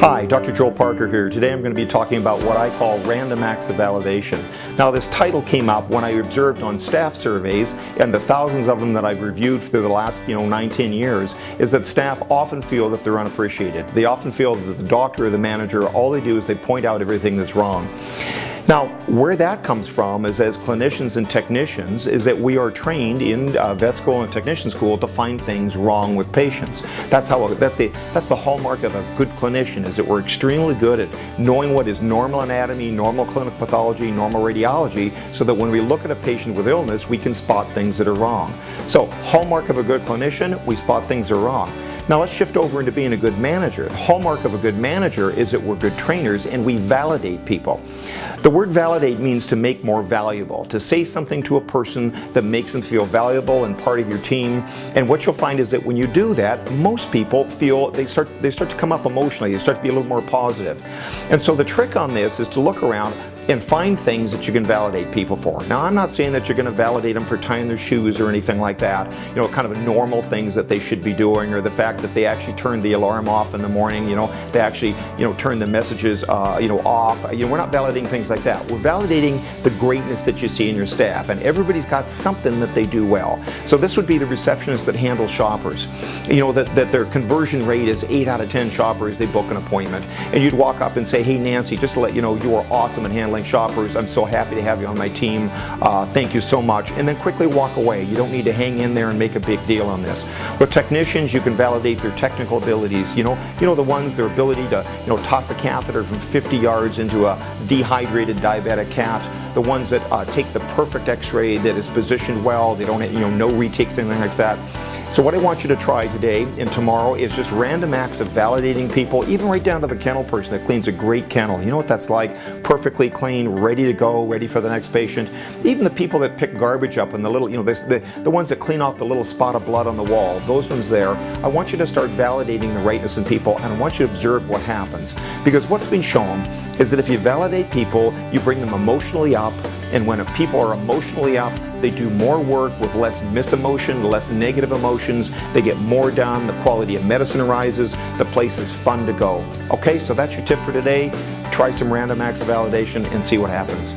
Hi, Dr. Joel Parker here. Today I'm going to be talking about what I call random acts of validation. Now this title came up when I observed on staff surveys, and the thousands of them that I've reviewed through the last 9-10 years, is that staff often feel that they're unappreciated. They often feel that the doctor or the manager, all they do is they point out everything that's wrong. Now, where that comes from is, as clinicians and technicians, is that we are trained in vet school and technician school to find things wrong with patients. That's the hallmark of a good clinician, is that we're extremely good at knowing what is normal anatomy, normal clinical pathology, normal radiology, so that when we look at a patient with illness, we can spot things that are wrong. So, hallmark of a good clinician, we spot things that are wrong. Now let's shift over into being a good manager. The hallmark of a good manager is that we're good trainers and we validate people. The word validate means to make more valuable, to say something to a person that makes them feel valuable and part of your team. And what you'll find is that when you do that, most people feel they start to come up emotionally, they start to be a little more positive. And so the trick on this is to look around and find things that you can validate people for. Now, I'm not saying that you're going to validate them for tying their shoes or anything like that, kind of normal things that they should be doing, or the fact that they actually turned the alarm off in the morning, they actually, turn the messages, off. We're not validating things like that. We're validating the greatness that you see in your staff, and everybody's got something that they do well. So this would be the receptionist that handles shoppers. That their conversion rate is 8 out of 10 shoppers, they book an appointment. And you'd walk up and say, "Hey Nancy, just to let you know, you are awesome at handling shoppers. I'm so happy to have you on my team. Thank you so much." And then quickly walk away. You don't need to hang in there and make a big deal on this. With technicians, you can validate their technical abilities. The ones, their ability to toss a catheter from 50 yards into a dehydrated diabetic cat. The ones that take the perfect x-ray that is positioned well. They don't no retakes, anything like that. So what I want you to try today and tomorrow is just random acts of validating people, even right down to the kennel person that cleans a great kennel. You know what that's like? Perfectly clean, ready to go, ready for the next patient. Even the people that pick garbage up and the little, the ones that clean off the little spot of blood on the wall, those ones there, I want you to start validating the rightness in people, and I want you to observe what happens. Because what's been shown is that if you validate people, you bring them emotionally up, and when people are emotionally up, they do more work with less misemotion, less negative emotions, they get more done, the quality of medicine rises, the place is fun to go. Okay, so that's your tip for today. Try some random acts of validation and see what happens.